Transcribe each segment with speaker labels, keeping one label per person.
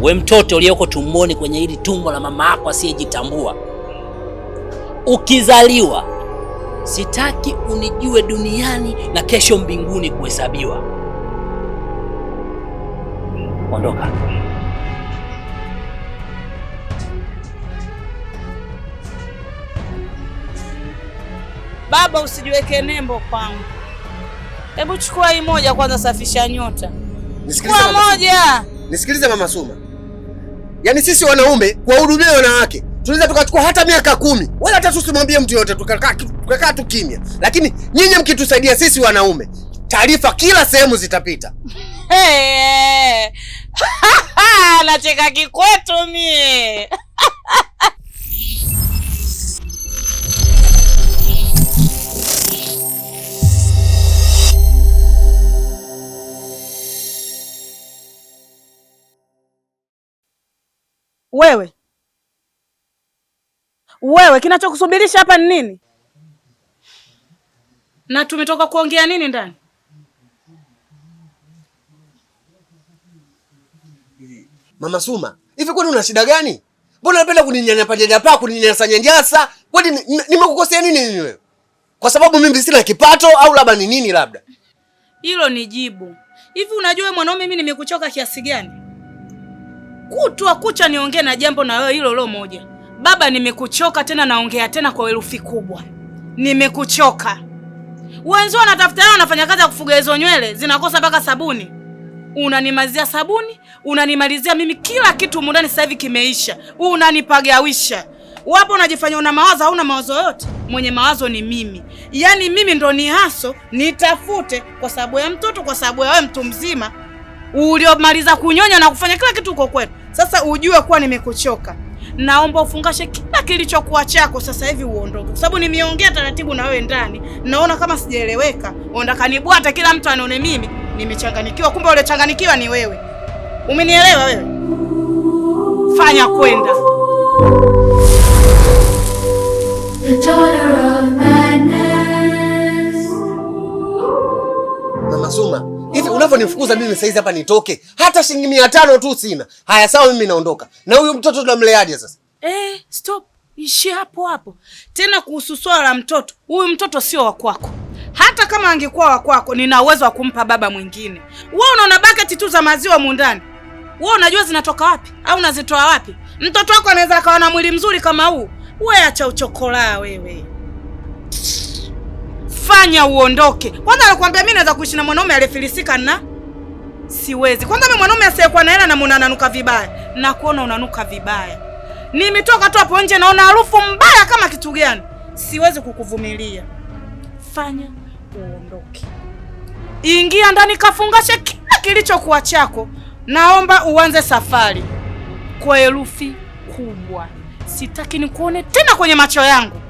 Speaker 1: We mtoto uliyoko tumboni kwenye hili tumbo la mama yako asiyejitambua, ukizaliwa sitaki unijue duniani na kesho mbinguni kuhesabiwa. Ondoka.
Speaker 2: Baba, usijiweke nembo kwangu. Hebu chukua hii moja kwanza, safisha nyota. Nisikilize moja.
Speaker 3: Nisikilize Mama Suma. Yaani sisi wanaume kuwahudumia wanawake tunaweza tukachukua hata miaka 10 wala hata tusimwambie mtu yote, tukakaa tu kimya. Lakini nyinyi mkitusaidia sisi wanaume, taarifa kila sehemu zitapita.
Speaker 2: Nacheka kikwetu mie. Wewe kinachokusubirisha hapa ni nini? Na tumetoka kuongea nini ndani?
Speaker 3: Mama Suma, hivi kwani una shida gani? Mbona unapenda kuninyanyapaa, kuninyanyasa? Kwani nimekukosea nini wewe? Kwa sababu mimi sina kipato au labda ni nini labda?
Speaker 2: Hilo ni jibu. Hivi unajua mwanaume mimi nimekuchoka kiasi gani? Kutwa kucha niongee na jambo na wewe hilo moja. Baba, nimekuchoka tena, naongea tena kwa herufi kubwa. Nimekuchoka. Wenzao wanatafuta hela, wanafanya kazi ya kufuga hizo nywele, zinakosa mpaka sabuni. Unanimalizia sabuni, unanimalizia mimi kila kitu mundani sasa hivi kimeisha. Unanipagawisha. Wapo unajifanya una mawazo, hauna mawazo yote. Mwenye mawazo ni mimi. Yaani mimi ndo ni haso, nitafute kwa sababu ya mtoto, kwa sababu ya wewe mtu mzima uliomaliza kunyonya na kufanya kila kitu uko kwetu. Sasa ujue kuwa nimekuchoka. Naomba ufungashe kila kilichokuwa chako sasa hivi uondoke. Kwa sababu nimeongea taratibu na wewe ndani. Naona kama sijaeleweka. Onda kanibwata kila mtu anaone mimi nimechanganikiwa, kumbe ule changanikiwa ni wewe. Umenielewa wewe? Fanya kwenda.
Speaker 3: Mama Suma, hivi unavyonifukuza mimi saizi hapa nitoke, hata shilingi 500 tu sina. Haya sawa, mimi naondoka. Na huyu mtoto tunamleaje sasa?
Speaker 2: Stop. Ishi hapo. Tena kuhusu swala la mtoto, huyu mtoto sio wa kwako. Hata kama angekuwa wa kwako, nina uwezo wa kumpa baba mwingine. Wewe unaona bucket tu za maziwa mundani. Wewe unajua zinatoka wapi au unazitoa wapi? Mtoto wako anaweza akawa na mwili mzuri kama huu. Wewe acha uchokola wewe. Fanya uondoke. Kwanza nakwambia mimi naweza kuishi na mwanaume aliyefilisika na siwezi. Kwanza mimi mwanaume asiyekuwa na hela na mnanuka vibaya. Na kuona unanuka vibaya. Nimetoka tu hapo nje naona harufu mbaya kama kitu gani. Siwezi kukuvumilia. Fanya uondoke. Ingia ndani kafungashe kila kilichokuwa chako. Naomba uanze safari kwa herufi kubwa. Sitaki nikuone tena kwenye macho yangu.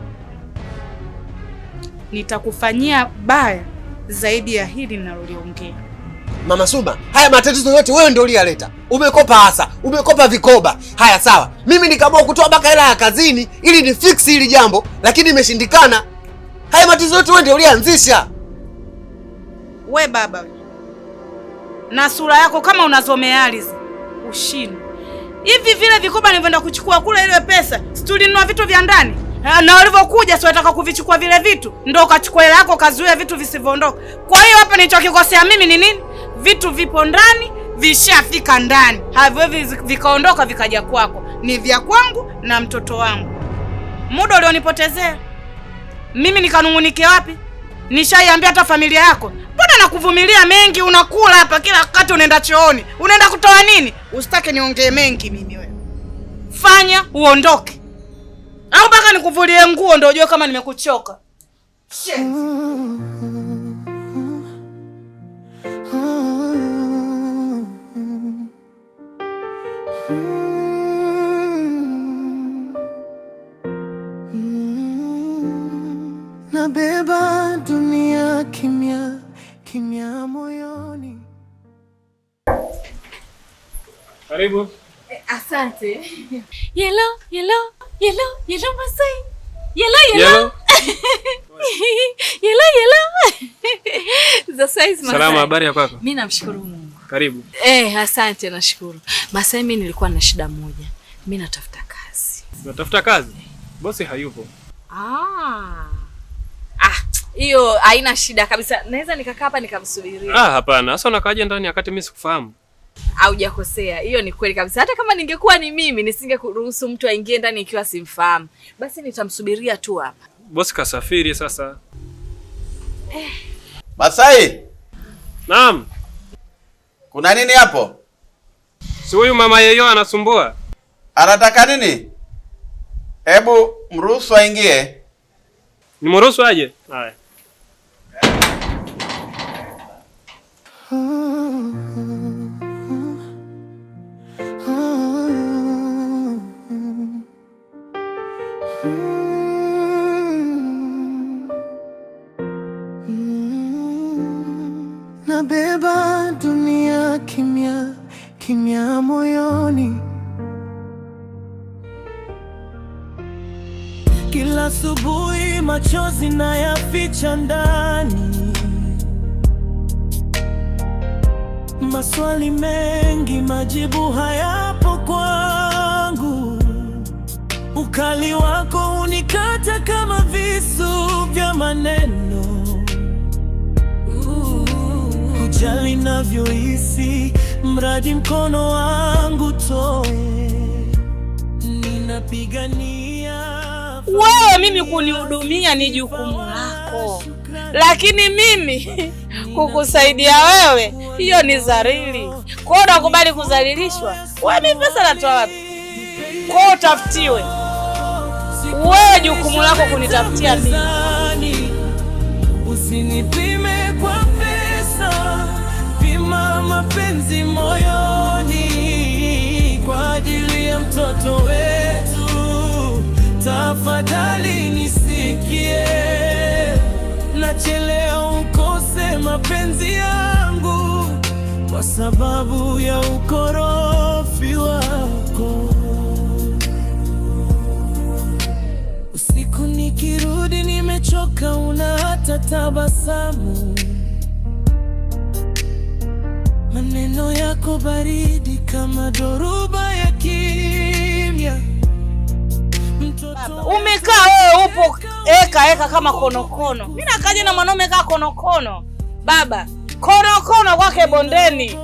Speaker 2: Nitakufanyia baya zaidi ya hili ninaloliongea.
Speaker 3: Mama Suma, haya matatizo yote wewe ndio uliyaleta. Umekopa hasa, umekopa vikoba. Haya sawa. Mimi nikaamua kutoa baka hela ya kazini ili ni fix hili jambo, lakini imeshindikana. Haya matatizo yote wewe ndio ulianzisha.
Speaker 2: We baba. Na sura yako kama unazomea ardhi. Ushini. Hivi vile vikoba nilivyoenda kuchukua kule ile pesa, tulinunua vitu vya ndani. Na walivyokuja sio wataka kuvichukua vile vitu, ndio ukachukua hela yako kazuia vitu visivyoondoka. Kwa hiyo hapa nilichokikosea mimi ni nini? Vitu vipo ndani, vishafika ndani. Haviwezi vikaondoka vikaja kwako. Ni vya kwangu na mtoto wangu. Muda ulionipotezea. Mimi nikanungunike wapi? Nishaiambia hata familia yako. Mbona nakuvumilia mengi, unakula hapa kila wakati unaenda chooni. Unaenda kutoa nini? Usitake niongee mengi mimi wewe. Fanya uondoke. Au mpaka nikuvulie nguo ndio ujue kama nimekuchoka.
Speaker 4: Nabeba dunia kimya kimya moyoni.
Speaker 5: Karibu.
Speaker 6: Asante. Yellow Masai. Yellow. Yellow. The size Masai.
Speaker 5: Salama, habari ya kwako?
Speaker 6: Mimi namshukuru Mungu.
Speaker 5: Karibu.
Speaker 6: Asante, nashukuru. Masai, mimi nilikuwa na shida moja. Mimi natafuta kazi.
Speaker 5: Unatafuta kazi? Bosi hayupo.
Speaker 6: Hiyo haina shida kabisa. Naweza nikakaa hapa nikamsubiria.
Speaker 5: Hapana. Sasa unakaaje ndani wakati mimi sikufahamu?
Speaker 6: Haujakosea. Hiyo ni kweli kabisa. Hata kama ningekuwa ni mimi, nisingekuruhusu mtu aingie ndani ikiwa simfahamu. Basi nitamsubiria tu hapa.
Speaker 5: Bosi kasafiri sasa.
Speaker 7: Masai!
Speaker 5: Naam.
Speaker 7: Kuna nini hapo?
Speaker 5: Si huyu mama Yeyo anasumbua?
Speaker 7: Anataka nini? Hebu mruhusu aingie.
Speaker 5: Nimruhusu aje? Haya.
Speaker 4: Nabeba dunia kimya kimya moyoni, kila asubuhi machozi na yaficha ndani, maswali mengi majibu hayapo kwangu, ukali wako unikata kama visu vya maneno, hujali navyohisi mradi mkono wangu toe, ninapigania.
Speaker 2: Wewe mimi kunihudumia ni jukumu lako, lakini mimi kukusaidia wewe hiyo ni dhalili. Kwa hiyo unakubali kudhalilishwa? Wewe mimi pesa natoa wapi? Kwa hiyo utafutiwe. Wewe jukumu lako kunitafutia mimi.
Speaker 4: Usinipime kwa pesa, pima mapenzi moyoni, kwa ajili ya mtoto wetu. Tafadhali nisikie, nachelewa ukose mapenzi yangu kwa sababu ya ukorofi wako. Usiku nikirudi nimechoka, una hata tabasamu, maneno yako baridi kama dhoruba ya kimya.
Speaker 2: Umekaa wewe upo eka kama konokono. Mimi nakaje na mwanaume kaa konokono? Baba, konokono kwake bondeni.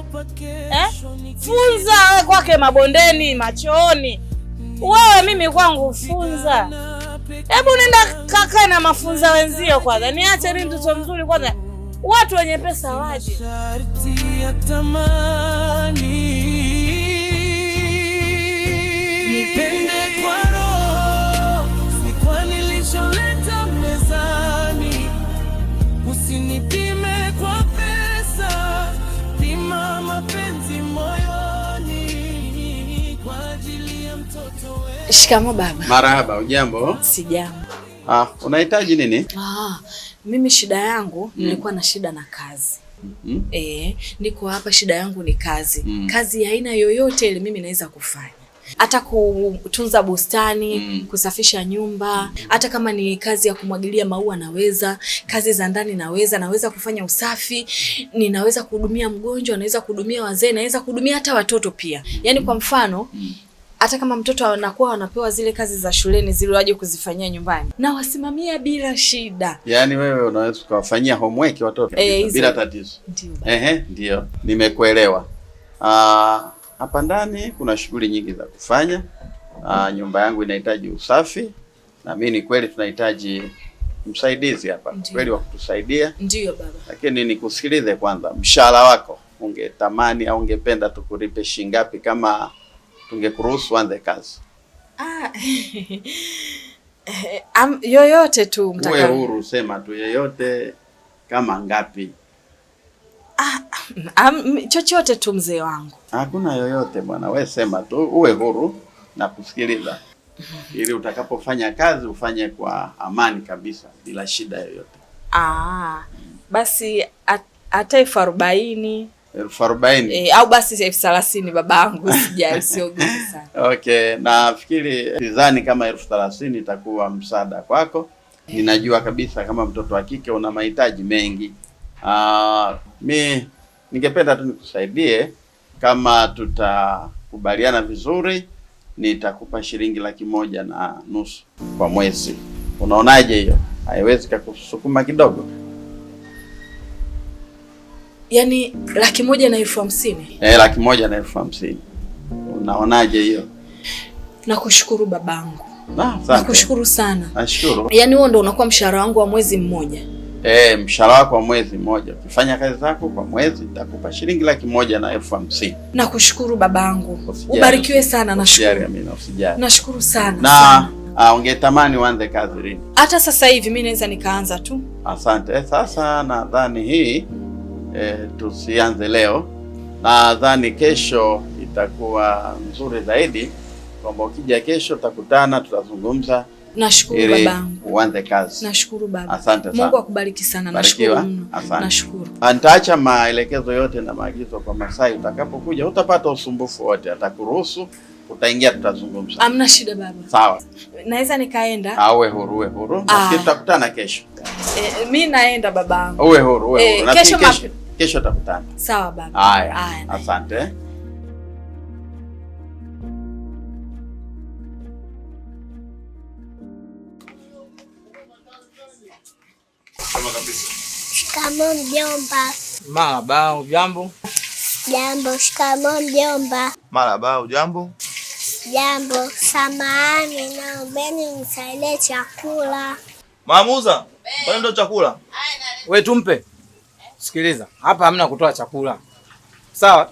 Speaker 2: Funza wewe kwake mabondeni, machooni. Wewe mimi kwangu funza. Hebu nenda kakae na mafunza wenzio kwanza. Niache mimi mtoto mzuri kwanza. Watu wenye pesa waje.
Speaker 4: Nipende kwa roho, si kwa nilicholeta mezani. Usinipime kwa pesa, pima mapenzi moyoni, kwa ajili ya mtoto wetu.
Speaker 6: Shikamoo baba.
Speaker 7: Marahaba, ujambo?
Speaker 6: Sijambo.
Speaker 7: Unahitaji nini?
Speaker 6: Mimi shida yangu nilikuwa na shida na kazi. Niko hapa, shida yangu ni kazi. Kazi ya aina yoyote ile mimi naweza kufanya. Hata kutunza bustani, kusafisha nyumba, hata kama ni kazi ya kumwagilia maua naweza, kazi za ndani naweza kufanya usafi, ninaweza kuhudumia mgonjwa, naweza kuhudumia wazee, naweza kuhudumia hata watoto pia. Yaani kwa mfano, hata kama mtoto anakuwa wanapewa zile kazi za shuleni zile waje kuzifanyia nyumbani, na wasimamia bila shida.
Speaker 7: Yaani wewe unaweza kuwafanyia homework watoto bila tatizo.
Speaker 6: Ndio.
Speaker 7: Ndio. Nimekuelewa. Hapa ndani kuna shughuli nyingi za kufanya. Nyumba yangu inahitaji usafi, na mimi ni kweli tunahitaji msaidizi hapa. Kweli wa kutusaidia.
Speaker 6: Ndio baba.
Speaker 7: Lakini nikusikilize kwanza, mshahara wako ungetamani au ungependa tukulipe shilingi ngapi kama tungekuruhusu anze kazi?
Speaker 6: Yoyote tu mtaka.
Speaker 7: Wewe huru, sema tu yoyote. Kama ngapi?
Speaker 6: Chochote tu mzee wangu.
Speaker 7: Hakuna yoyote bwana, wewe sema tu, uwe huru na kusikiliza. Ili utakapofanya kazi ufanye kwa amani kabisa bila shida yoyote.
Speaker 6: Basi hata 40,000.
Speaker 7: 40,000?
Speaker 6: Au basi 30,000 babangu, sijali, siogopi sana.
Speaker 7: Okay, nafikiri sidhani kama 30,000 itakuwa msaada kwako. Ninajua kabisa kama mtoto wa kike una mahitaji mengi. ningependa tu nikusaidie, kama tutakubaliana vizuri, nitakupa shilingi 1,500 kwa mwezi. Unaonaje hiyo? Haiwezi kukusukuma kidogo?
Speaker 6: Yaani 1,50,000?
Speaker 7: 1,50,000. Unaonaje hiyo?
Speaker 6: Nakushukuru babangu.
Speaker 7: Asante.
Speaker 6: Nakushukuru sana.
Speaker 7: Nashukuru.
Speaker 6: Yaani huo ndo unakuwa mshahara wangu wa mwezi mmoja?
Speaker 7: Mshahara wako wa mwezi mmoja. Ukifanya kazi zako kwa mwezi nitakupa shilingi 1,50,000.
Speaker 6: Nakushukuru babangu. Ubarikiwe sana, nashukuru.
Speaker 7: Usijali.
Speaker 6: Nashukuru sana.
Speaker 7: Na ungetamani uanze kazi lini?
Speaker 6: Hata sasa hivi mimi naweza nikaanza tu.
Speaker 7: Asante. Sasa nadhani hii tusianze leo. Nadhani kesho itakuwa nzuri zaidi, kwamba ukija kesho tutakutana, tutazungumza.
Speaker 6: Nashukuru babangu.
Speaker 7: Uanze kazi.
Speaker 6: Nashukuru baba.
Speaker 7: Asante sana.
Speaker 6: Mungu akubariki sana. Nashukuru mno. Nashukuru.
Speaker 7: Nitaacha maelekezo yote na maagizo kwa Masai. Utakapokuja utapata usumbufu wote, atakuruhusu, utaingia, tutazungumza.
Speaker 6: Hamna shida baba.
Speaker 7: Sawa.
Speaker 6: Naweza nikaenda?
Speaker 7: Uwe huru. Nafikiri tutakutana kesho.
Speaker 6: Mimi naenda babangu.
Speaker 7: Uwe huru. Kesho tutakutana.
Speaker 6: Sawa baba.
Speaker 7: Haya. Asante.
Speaker 8: Shikamoo mjomba.
Speaker 9: Marahaba, ujambo?
Speaker 8: Jambo. Shikamoo mjomba.
Speaker 9: Marahaba, ujambo?
Speaker 8: Jambo. Samahani, naombeni mnisaidie chakula.
Speaker 9: Maamuza, kwani ndio chakula? We tumpe. Sikiliza, hapa hamna kutoa chakula. Sawa?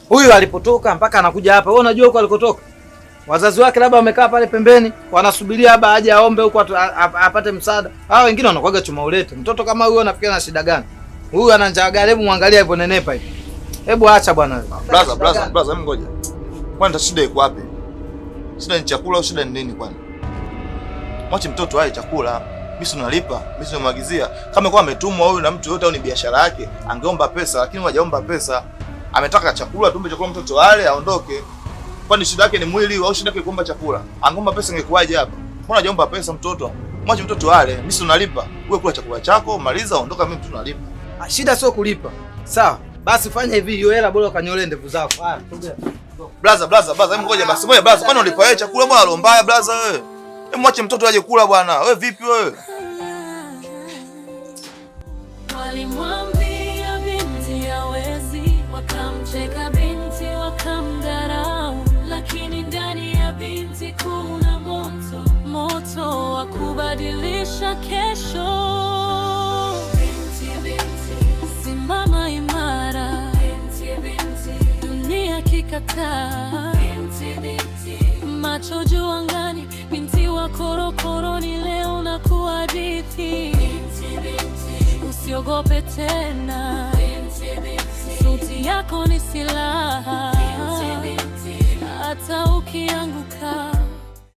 Speaker 9: Huyu alipotoka mpaka anakuja hapa, wewe unajua huko alikotoka? Wazazi wake labda wamekaa pale pembeni, wanasubiria haba aje aombe huko apate msaada. Hao wengine wanakuaga chuma ulete. Mtoto kama huyu anafikia na shida gani? Huyu ana njaa gani? Hebu muangalia hivyo nenepa hivi. Hebu acha bwana.
Speaker 10: Brother, hebu ngoja. Kwani shida iko wapi? Shida ni chakula au shida ni nini kwani? Mwache mtoto aje chakula. Mimi si nalipa, mimi si namwagizia. Kama kwa ametumwa huyu na mtu yote au ni biashara yake, angeomba pesa, lakini hajaomba pesa. Ametaka chakula, tumbe chakula mtoto ale aondoke. Kwani shida yake ni mwili au shida yake kuomba chakula? Angeomba pesa ingekuwaje hapa? Mbona hajaomba pesa mtoto? Mwache mtoto ale, mimi si nalipa. Wewe kula chakula chako, maliza ondoka, mimi tunalipa.
Speaker 9: Shida sio kulipa. Sawa. Basi fanya hivi, hiyo hela bora ukanyole ndevu zako. Haya, sogea.
Speaker 10: Brother, hebu ngoja basi. Ngoja brother, kwani ulipa yeye chakula bwana alombaya brother wewe? Hebu mwache mtoto aje kula bwana. Wewe vipi wewe?
Speaker 4: Walimwambia binti hawezi, wakamcheka binti wakamdharau, lakini ndani ya binti kuna moto wa kubadilisha kesho. Binti, simama imara. Binti, dunia kikataa. Binti, macho juu angani. Binti wa korokoroni, leo na kuhadithi. Usiogope tena. Sauti yako ni silaha. Hata ukianguka